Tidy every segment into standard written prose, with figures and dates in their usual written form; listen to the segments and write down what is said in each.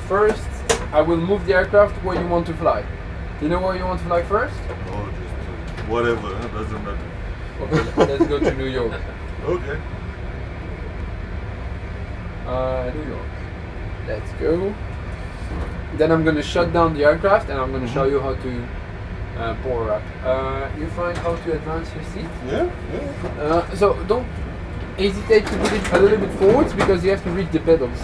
first, I will move the aircraft where you want to fly. Do you know where you want to fly first? No, just whatever, doesn't matter. Okay, let's go to New York. Okay. New York. Let's go. Then I'm going to shut down the aircraft and I'm going to show you how to power up. You find how to advance your seat? Yeah. So don't hesitate to put it a little bit forwards because you have to reach the pedals.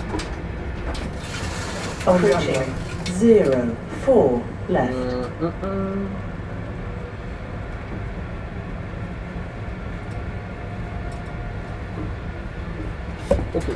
Approaching 0-4 left. Okay.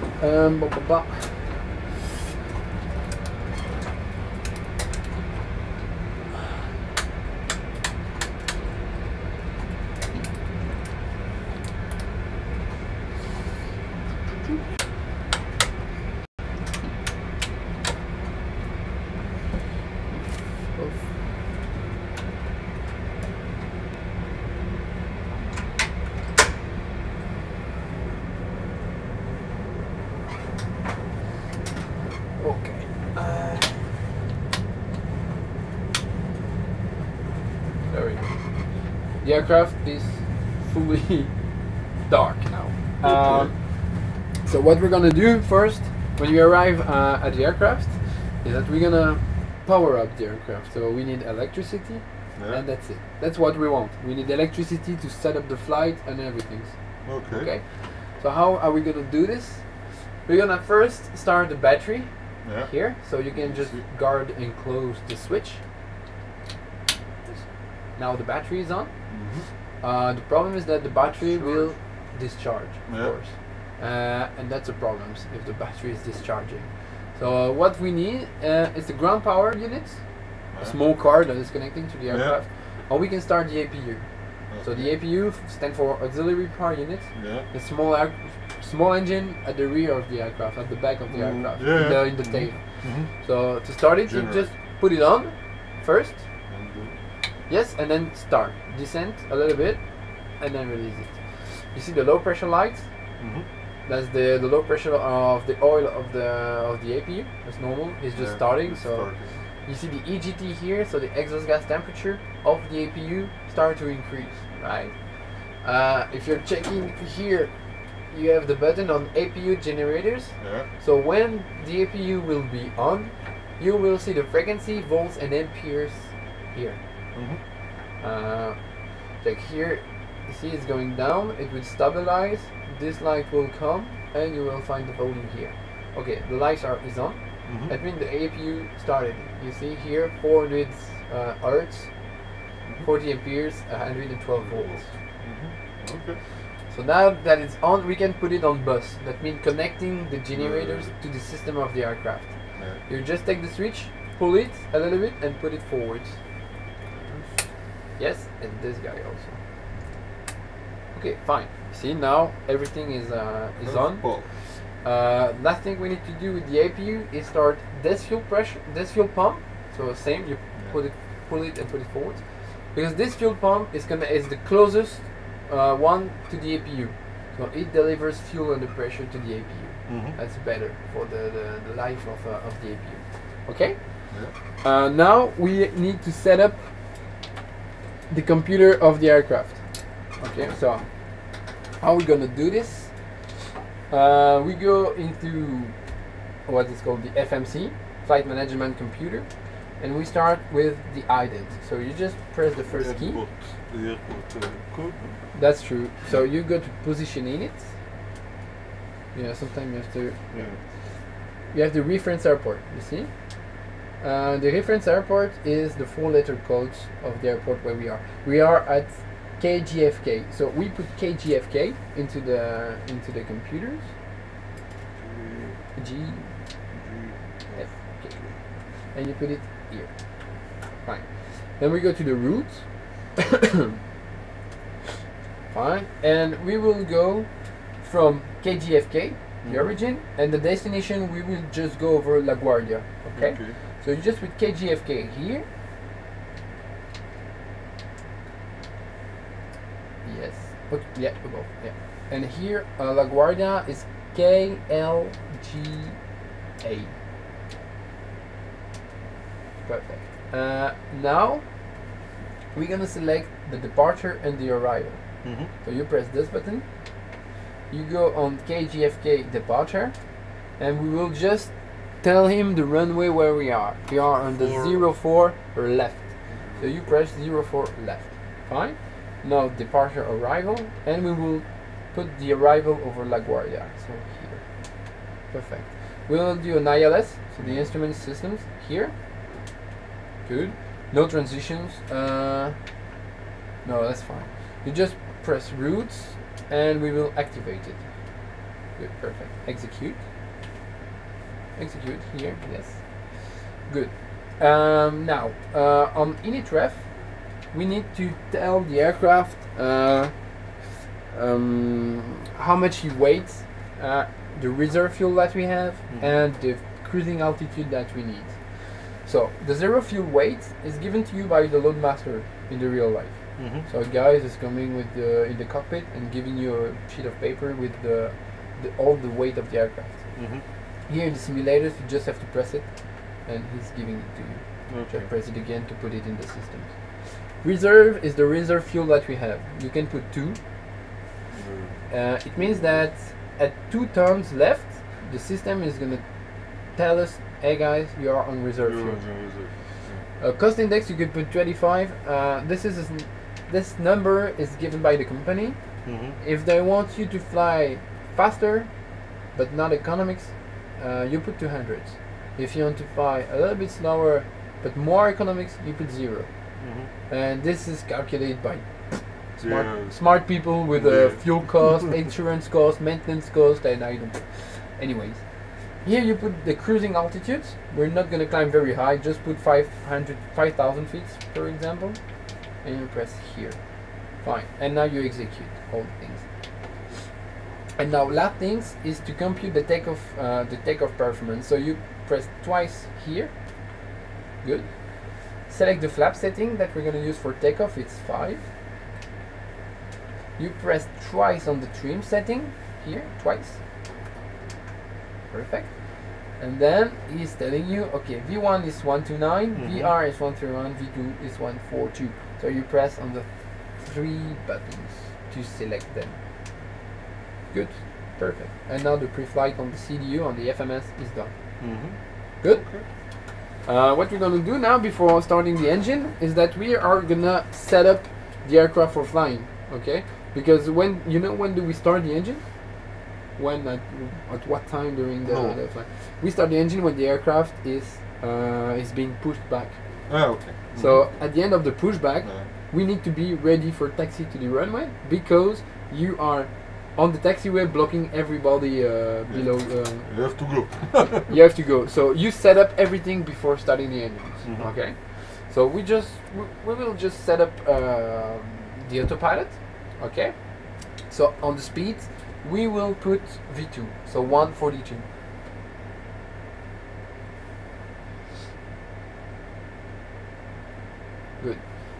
Okay. There we go. The aircraft is fully dark now. So what we're gonna do first, when you arrive at the aircraft, is that we're gonna power up the aircraft. So we need electricity, and that's it. That's what we want. We need electricity to set up the flight and everything. Okay. So how are we gonna do this? We're gonna first start the battery here, so you can just guard and close the switch. Now the battery is on. The problem is that the battery will discharge, of course, and that's a problem if the battery is discharging. So what we need is the ground power unit, a small card that is connecting to the aircraft, or we can start the APU. So the APU stands for auxiliary power unit. The small engine at the rear of the aircraft, at the back of the aircraft, in the tail. So to start it, you just put it on first. Yes, and then start. Descend a little bit, and then release it. You see the low pressure light? That's the low pressure of the oil of the APU. That's normal. It's just starting. So you see the EGT here, so the exhaust gas temperature of the APU start to increase, right? If you're checking here, you have the button on APU generators. So when the APU will be on, you will see the frequency, volts, and amperes here. Like here, you see it's going down. It will stabilize. This light will come, and you will find the volume here. Okay, the lights is on. That means the APU started. You see here 400 hertz, 40 amperes, 112 volts. So now that it's on, we can put it on bus. That means connecting the generators to the system of the aircraft. You just take the switch, pull it a little bit, and put it forward. Yes, and this guy also. Okay, fine. See, now everything is on. Last thing we need to do with the APU is start this fuel pump. So same, you pull it and put it forward, because this fuel pump is the closest one to the APU. So it delivers fuel under pressure to the APU. That's better for the life of the APU. Okay. Now we need to set up the computer of the aircraft. Okay, so how are we gonna do this? We go into what is called the FMC, Flight Management Computer, and we start with the ident. So you just press the first key. The airport code. That's true. So you go to position in it. Yeah, sometimes you have to. You have the reference airport. You see. The reference airport is the 4-letter codes of the airport where we are. We are at KGFK. So we put KGFK into the computers. GFK. And you put it here. Fine. Then we go to the route. Fine. And we will go from KGFK, the origin, and the destination we will just go over LaGuardia. Okay? So you just with KGFK here. Yes. Okay. Yeah, above. Yeah. And here LaGuardia is KLGA. Perfect. Now we're gonna select the departure and the arrival. So you press this button, you go on KGFK departure, and we will just tell him the runway where we are. We are on the 04 left. So you press 04 left. Fine. Now departure arrival, and we will put the arrival over LaGuardia. So here. Perfect. We'll do an ILS, so the instrument systems here. Good. No transitions. No, that's fine. You just press routes, and we will activate it. Good. Perfect. Execute. Execute here. Yes. Good. Now on initRef, we need to tell the aircraft how much he weighs, the reserve fuel that we have, and the cruising altitude that we need. So the zero fuel weight is given to you by the loadmaster in the real life. So a guy is coming with in the cockpit and giving you a sheet of paper with all the weight of the aircraft. Here in the simulators, you just have to press it, and he's giving it to you. Just press it again to put it in the systems. Reserve is the reserve fuel that we have. You can put 2. It means that at 2 tons left, the system is going to tell us, hey guys, you are on reserve fuel. Cost index, you could put 25. This number is given by the company. If they want you to fly faster, but not economics, you put 200. If you want to fly a little bit slower, but more economics, you put 0. And this is calculated by smart people with fuel cost, insurance cost, maintenance cost, and I don't know. Anyways, here you put the cruising altitudes. We're not going to climb very high, just put 5,000 feet, for example, and you press here. Fine. And now you execute all the things. And now last things is to compute the takeoff performance. So you press twice here. Good. Select the flap setting that we're going to use for takeoff. It's 5. You press twice on the trim setting here, twice. Perfect. And then he's telling you, okay, V1 is 129, VR is 131, V2 is 142. So you press on the 3 buttons to select them. Good. Perfect. And now the pre-flight on the CDU, on the FMS, is done. Good. What we're going to do now before starting the engine is that we are going to set up the aircraft for flying. Okay? Because when do we start the engine? When at what time during the flight? We start the engine when the aircraft is being pushed back. Okay. So at the end of the pushback, we need to be ready for taxi to the runway, because you are on the taxiway blocking everybody below. You have to go. You have to go. So you set up everything before starting the engines. Okay. So we will just set up the autopilot. Okay. So on the speed, we will put V2. So 142. Good.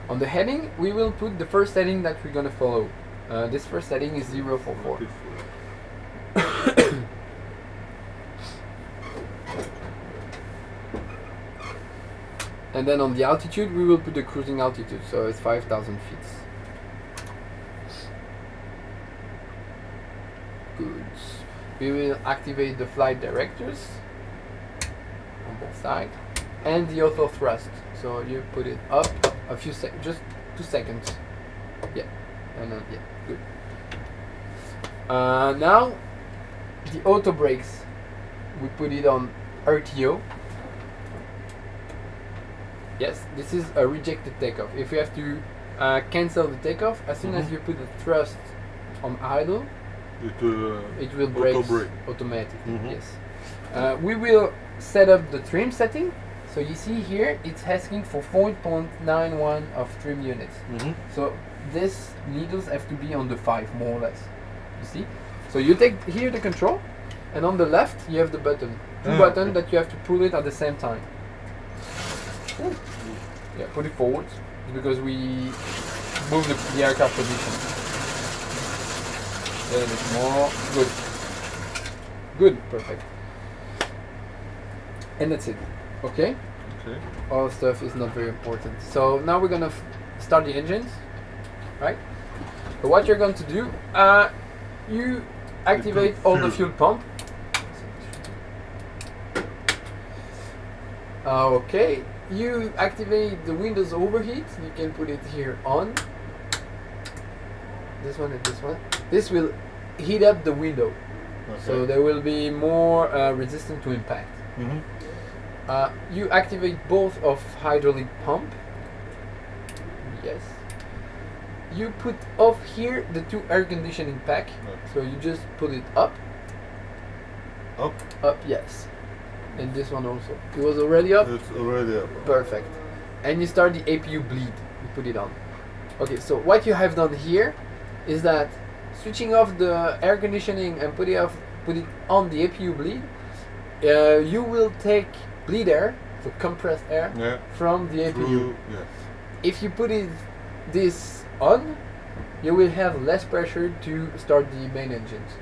On the heading, we will put the first heading that we're gonna follow. This first heading is 044. And then on the altitude, we will put the cruising altitude, so it's 5,000 feet. Good. We will activate the flight directors on both sides, and the auto thrust. So you put it up a few seconds, just 2 seconds. Yeah, and then yeah, good. Now the auto brakes, we put it on RTO. Yes, this is a rejected takeoff. If we have to cancel the takeoff, as soon as you put the thrust on idle, it will brake automatically. Yes. We will set up the trim setting. So you see here, it's asking for 4.91 of trim units. So these needles have to be on the 5, more or less. You see? So you take here the control, and on the left you have the button. 2 buttons that you have to pull it at the same time. Yeah, put it forward, because we move the aircraft position. A little bit more. Good. Good. Perfect. And that's it. Okay. Okay. All stuff is not very important. So now we're gonna start the engines, right? So what you're going to do, you activate all the fuel pump. Okay, you activate the Windows overheat. You can put it here on. This one and this one. This will heat up the window, so they will be more resistant to impact. You activate both of hydraulic pump. Yes. You put off here the two air conditioning pack. So you just put it up. Up? Up, yes. And this one also. It was already up? It's already up. Perfect. And you start the APU bleed. You put it on. Okay, so what you have done here is that switching off the air conditioning and put it on the APU bleed, you will take bleed air, so compressed air, from the APU. If you put this on, you will have less pressure to start the main engines.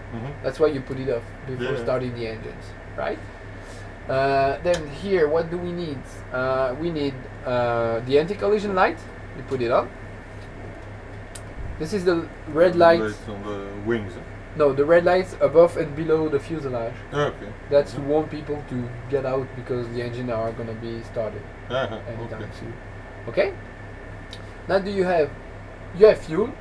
That's why you put it off before starting the engines, right? Then here, what do we need? We need the anti-collision light. You put it on. This is the red light on the wings. No, the red lights above and below the fuselage. Okay. That's to warn people to get out because the engine are gonna be started anytime soon. Okay. Now you have fuel,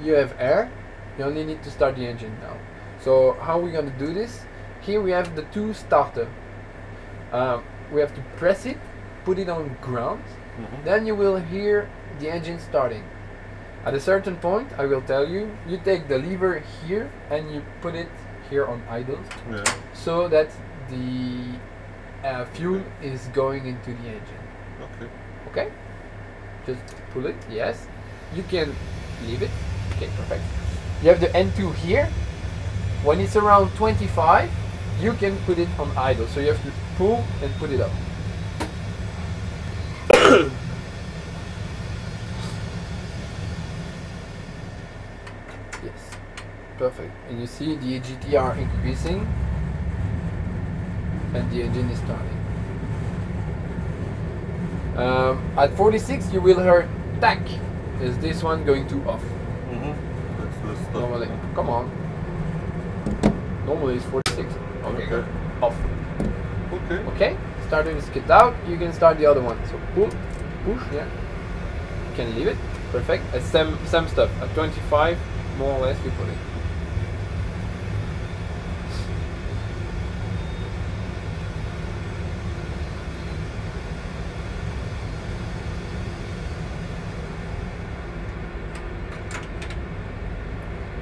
you have air. You only need to start the engine now. So how are we gonna do this? Here we have the two starter. We have to press it, put it on ground. Then you will hear the engine starting. At a certain point, I will tell you, you take the lever here and you put it here on idle, so that the fuel is going into the engine. Okay? Just pull it, yes. You can leave it. Okay, perfect. You have the N2 here. When it's around 25, you can put it on idle. So you have to pull and put it up. Yes, perfect. And you see the AGT are increasing and the engine is starting. At 46 you will hear tack. Is this one going to off? Normally, come on. Normally it's 46. Okay, good. Off. Okay, starting to skid out, you can start the other one. So pull, push, you can leave it. Perfect. At same stuff. At 25, more or less, you put it.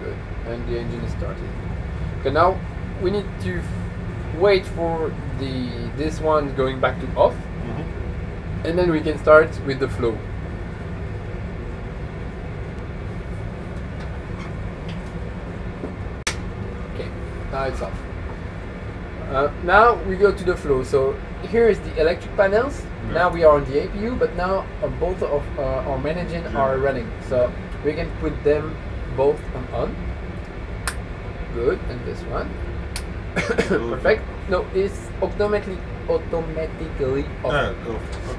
Good. And the engine is starting. Okay, now we need to wait for this one going back to off, and then we can start with the flow. Okay, now it's off. Now we go to the flow. So here is the electric panels. Now we are on the APU, but now both of our main engine are running. So we can put them both on. Good, and this one. Perfect. No, it's automatically off.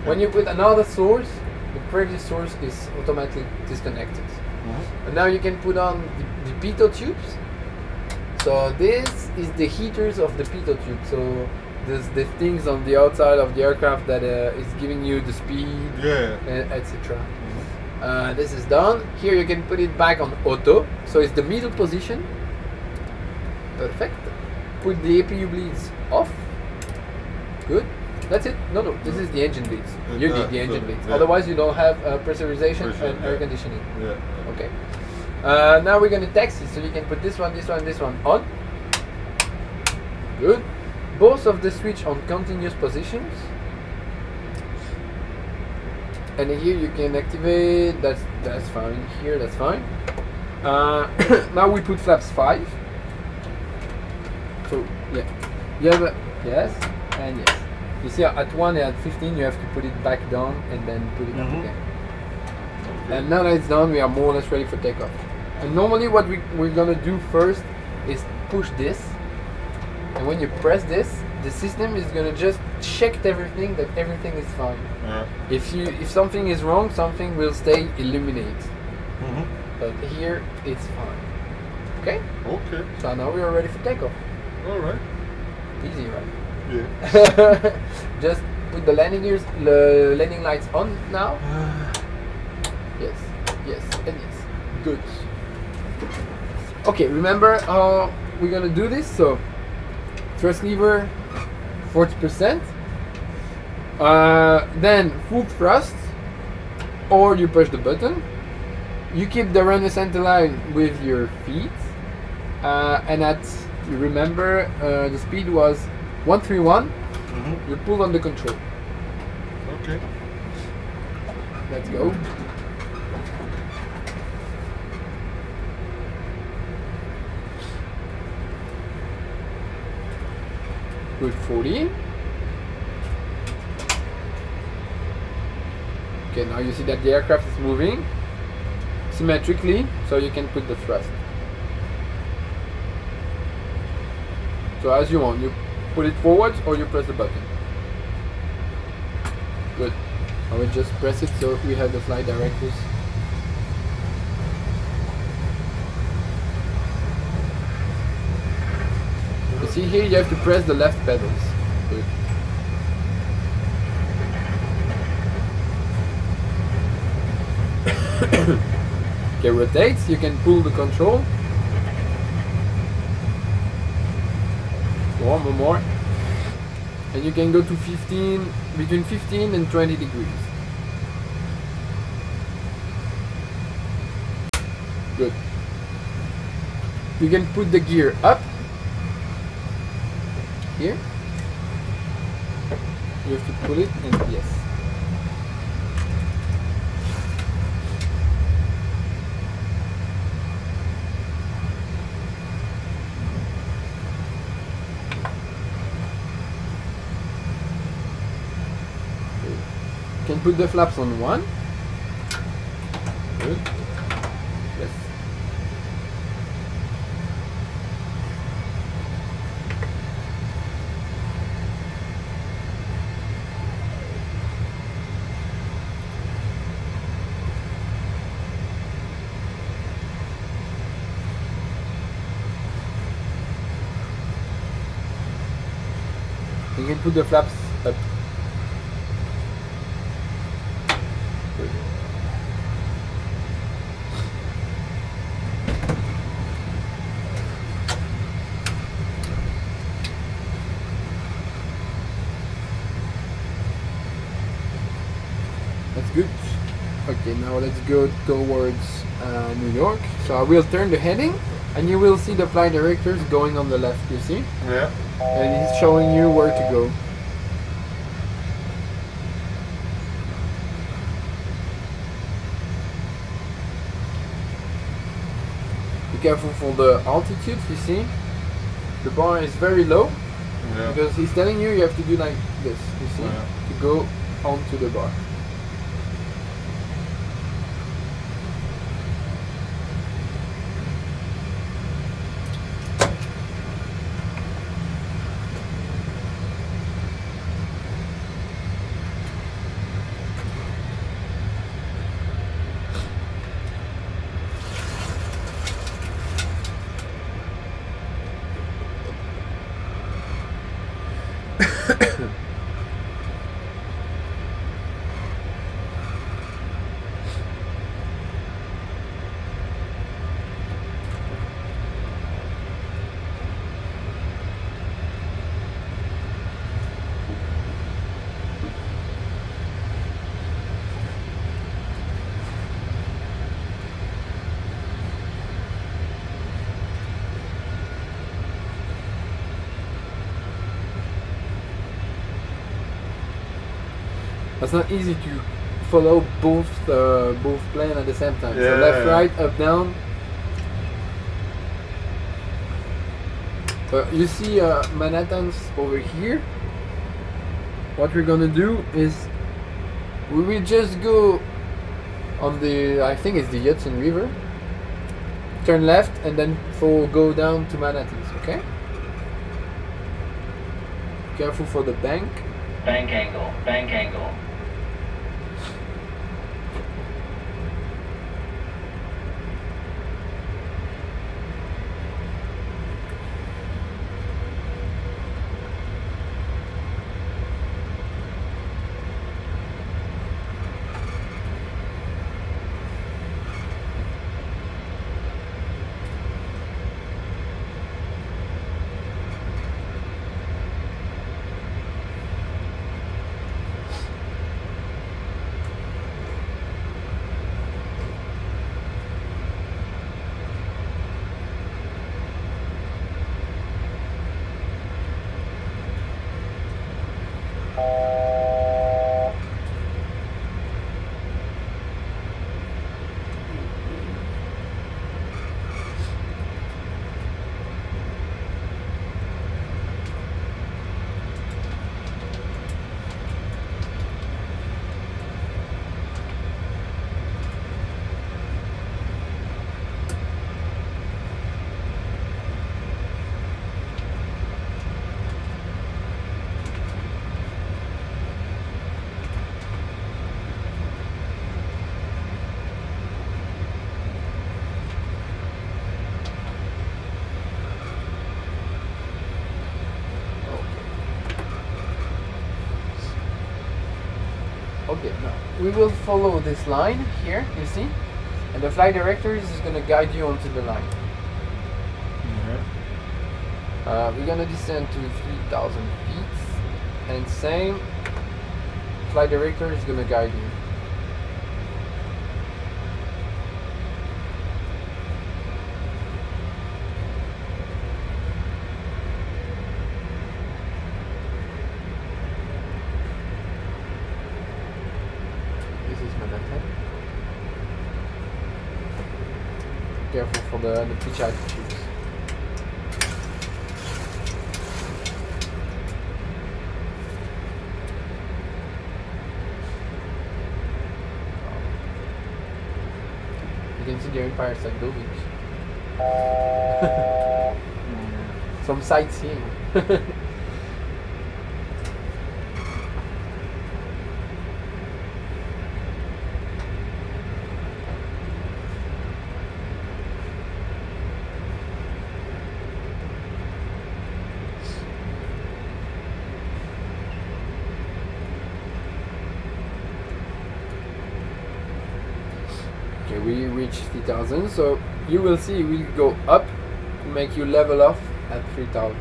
When you put another source, the previous source is automatically disconnected. And now you can put on the pitot tubes. So this is the heaters of the pitot tube. So there's the things on the outside of the aircraft that is giving you the speed, etc. This is done. Here you can put it back on auto. So it's the middle position. Perfect. Put the APU bleeds off. Good. That's it. No, this is the engine bleeds. You need the engine bleeds. Otherwise, you don't have pressurization and air conditioning. Okay. Now we're going to taxi. So you can put this one on. Good. Both of the switch on continuous positions. And here you can activate. That's fine. Here, that's fine. Now we put flaps 5. So you have a yes and yes. You see at 1 and at 15 you have to put it back down and then put it up again. And now that it's done, we are more or less ready for takeoff. And normally what we're gonna do first is push this, and when you press this, the system is gonna just check everything that everything is fine. Yeah. If something is wrong, something will stay illuminate. Mm-hmm. But here it's fine. Okay? Okay. So now we are ready for takeoff. All right. Easy, right? Yeah. Just put the landing gears, the landing lights on now. Yes, yes, and yes. Good. Okay, remember how we're gonna do this? So, thrust lever, 40%. Then full thrust, or you push the button. You keep the runway center line with your feet, and you remember the speed was 131. Mm-hmm. You pull on the control. Okay. Let's go. Good 40. Okay, now you see that the aircraft is moving symmetrically, so you can put the thrust. So as you want, you put it forwards or you press the button. Good. I will just press it so we have the flight directors. You see here you have to press the left pedals. Good. Okay, rotates, you can pull the control. One more. And you can go to 15, between 15 and 20 degrees. Good. You can put the gear up. Here. You have to pull it and yes. You can put the flaps on one. Good. Yes. You can put the flaps up. Good. That's good. Okay, now let's go towards New York. So I will turn the heading and you will see the flight directors going on the left, you see? Yeah. And he's showing you where to go. Be careful for the altitude, you see? The bar is very low Yeah. because he's telling you have to do like this, you see? Yeah. To go onto the bar. It's not easy to follow both planes at the same time. Yeah. So left, right, up, down. You see Manhattan's over here. What we're gonna do is we will just go on the, I think it's the Hudson River. Turn left and then go down to Manhattan's, okay? Careful for the bank. Bank angle, bank angle. Okay, now we will follow this line here, you see? And the flight director is going to guide you onto the line. We're going to descend to 3,000 feet. And same, flight director is going to guide you. Careful for the pitch altitudes. You can see the Empire State buildings. Some sightseeing. We reach 3,000, so you will see we'll go up to make you level off at 3,000.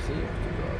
See, you have to go up.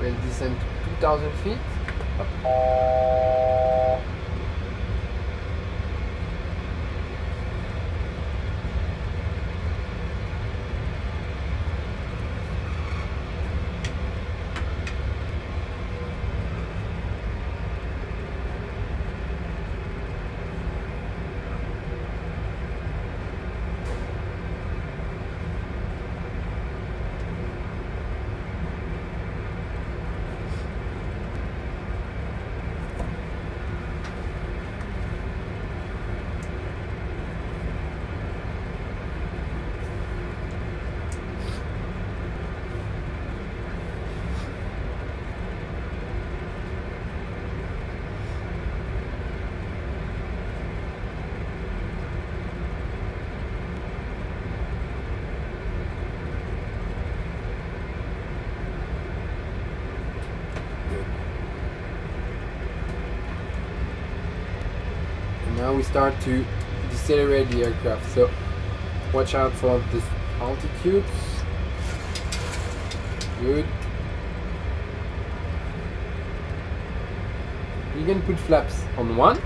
We'll descend to 2,000 feet. Now we start to decelerate the aircraft, so watch out for this altitude. Good. You can put flaps on one.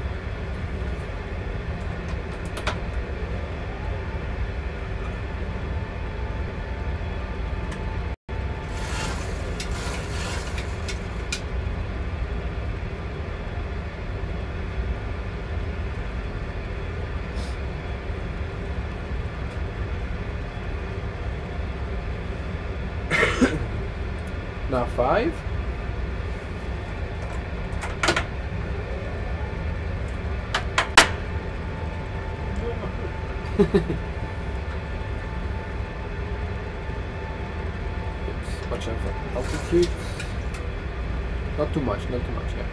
Now 5. Watch out for altitude. Not too much, yeah.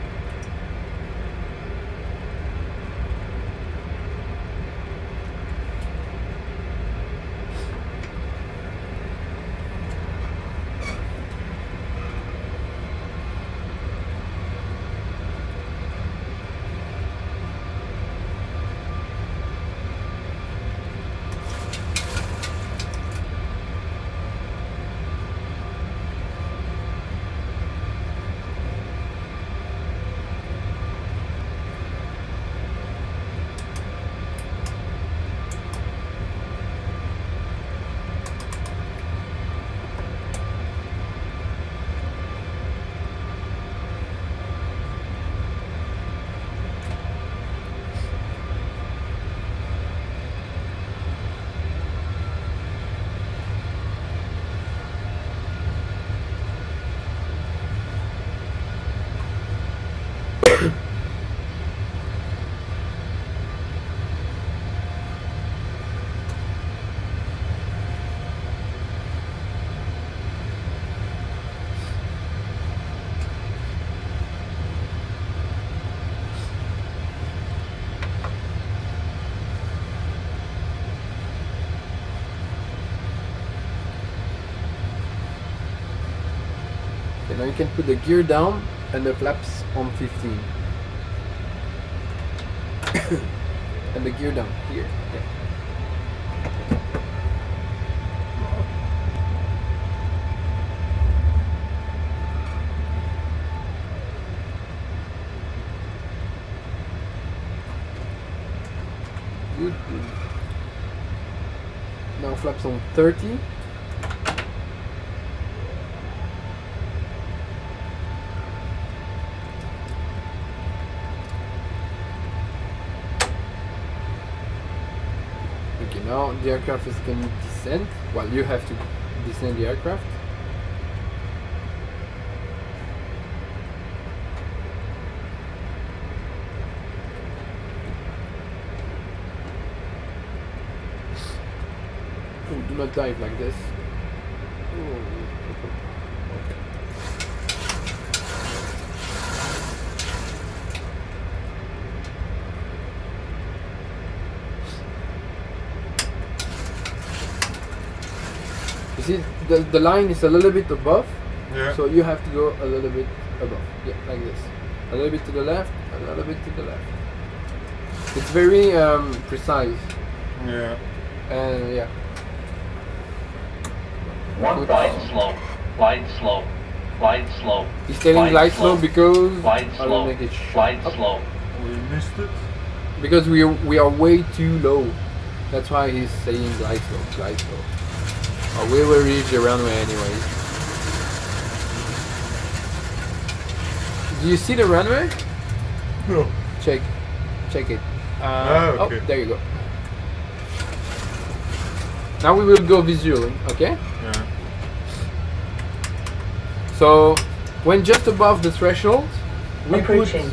Now you can put the gear down and the flaps on 15. And the gear down here. Yeah. Good. Now flaps on 30. Now the aircraft is going to descend. Well, you have to descend the aircraft. Oh, do not dive like this. You see, the line is a little bit above, Yeah. so you have to go a little bit above. Yeah, like this. A little bit to the left, a little bit to the left. It's very precise. Yeah. And yeah. One glide slope. Glide slope. Glide slope. He's telling glide slow because Glide I will slope. make it Glide up. slope. We missed it. Because we are way too low. That's why he's saying glide slow, glide slow. Oh, we will reach the runway anyways. Do you see the runway? No. Check it. Okay. Oh, there you go. Now we will go visually, okay? Yeah. So, when just above the threshold, we Approaching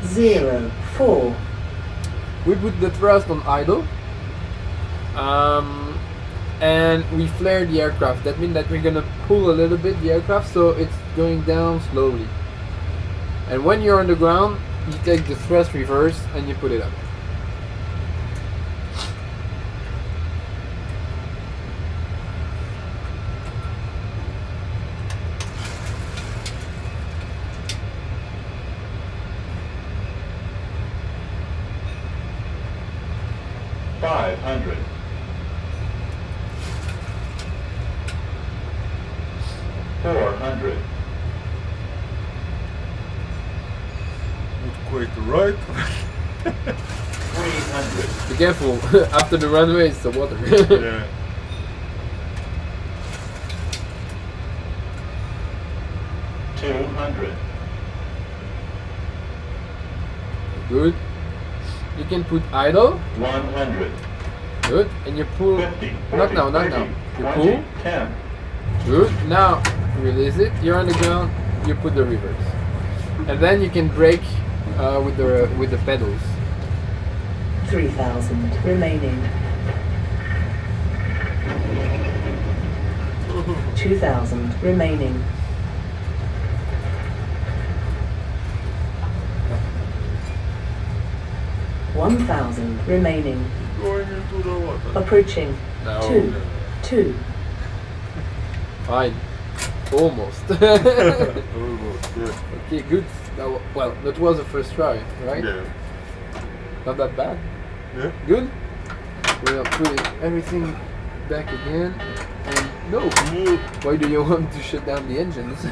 0, 4. put the thrust on idle. And we flare the aircraft. That means that we're gonna pull a little bit the aircraft so it's going down slowly. And when you're on the ground, you take the thrust reverse and you put it up. way to right. 300. Be careful. After the runway, it's the water. Yeah. 200. Good. You can put idle. 100. Good. And you pull. 50. Not now, not 30, now. You 20, pull. 10. Good. Now release it. You're on the ground. You put the reverse, and then you can brake with the pedals. 3,000 remaining. 2,000 remaining. 1,000 remaining. Going into the water. Approaching. No. 2. Fine. Almost. Almost, yeah. Okay, good. Now, well, that was the first try, right? Yeah. Not that bad. Yeah. Good. We'll put everything back again. And no. Why do you want to shut down the engines?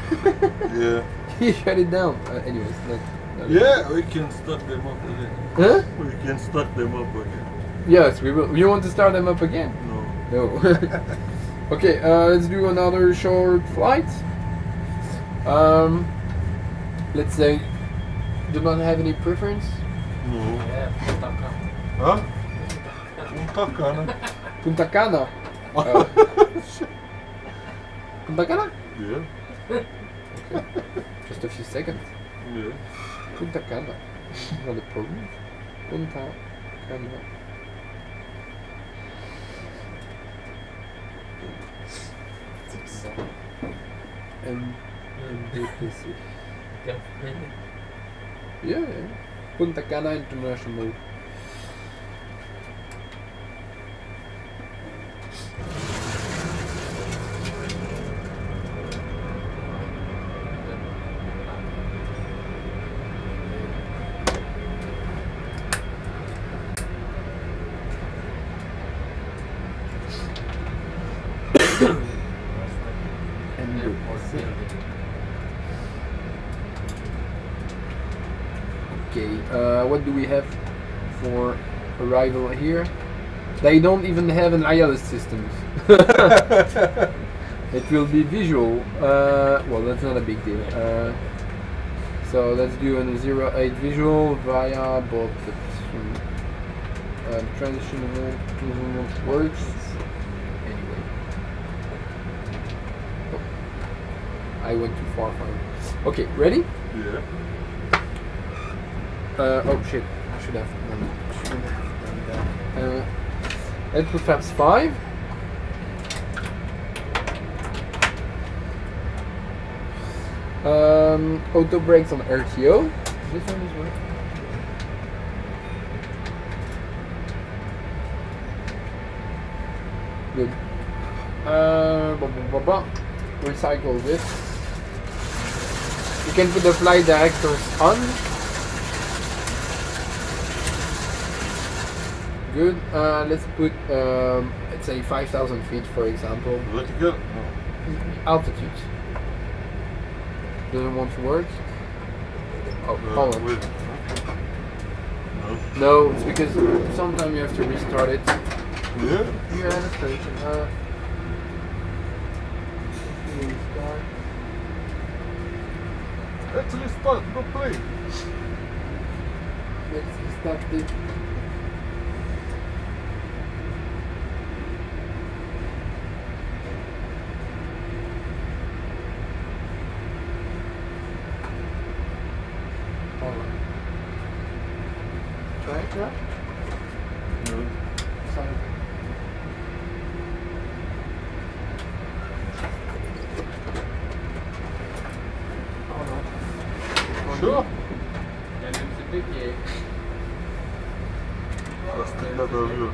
Yeah. You shut it down. Anyways, not Yeah, we can start them up again. Huh? We can start them up again. Yes, we will. You want to start them up again? No. No. Okay, let's do another short flight. Let's say, do not have any preference? No. Huh? Punta Cana. Punta Cana. Punta Cana? Yeah. Just a few seconds. Yeah. Punta Cana. Not a problem. Punta Cana. MDPC. Yeah, yeah. Punta Cana International. Okay, what do we have for arrival here? They don't even have an ILS system. It will be visual. Well, that's not a big deal. So let's do an 08 visual via both transition event works. Anyway, oh, I went too far from it. Okay, ready? Yeah. Oh shit! I should have done that. Let's put flaps 5. Auto brakes on RTO. This one is working. Good. Recycle this. You can put the flight directors on. Good. Let's put, let's say 5,000 feet, for example. Vertical? Altitude. Doesn't want to work. Oh, hold on. Wait. No. No, it's because sometimes you have to restart it. Yeah? You're at a station. Restart. Actually start the plane. Let's restart it. Hold on. Try it, yeah? No. Sorry. Hold on. Sure. Il y a le MCP qui est... Pas d'avion.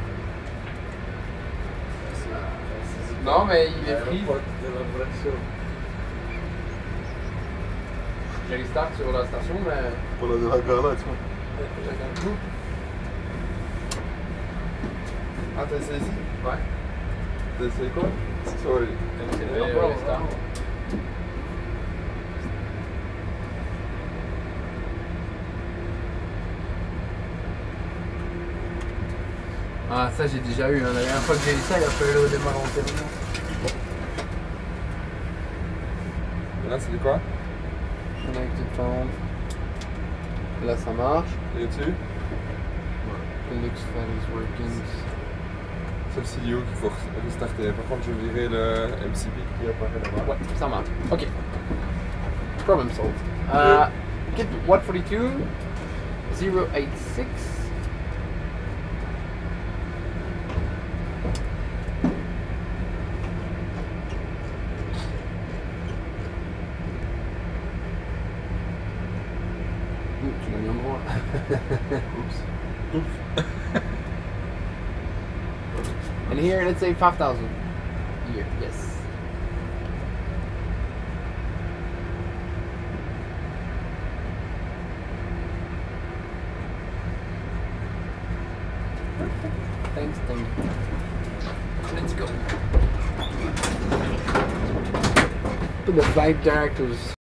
Non, mais il est free. J'ai restart sur la station, mais... Pour la de la gala, tu vois. Chacun de nous. Ah, t'as saisi? Ouais. T'as saisi quoi? Sorry. MCP, restart. Ah, ça j'ai déjà eu, hein. La dernière fois que j'ai eu ça, il a fallu le redémarrer entièrement. Et là, c'est quoi? Connected phone. Là ça marche. Et dessus? The Lux file is working. C'est le CEO qu'il faut restarter. Par contre, je virais le MCP qui apparaît là-bas. Ouais, ça marche. Ok. Problem solved. Kit 142 086. Tu l'as mis en gros là. Oups. And here, let's say 5,000. Here, yes. Thanks, thank you. Let's go. To the flight directors.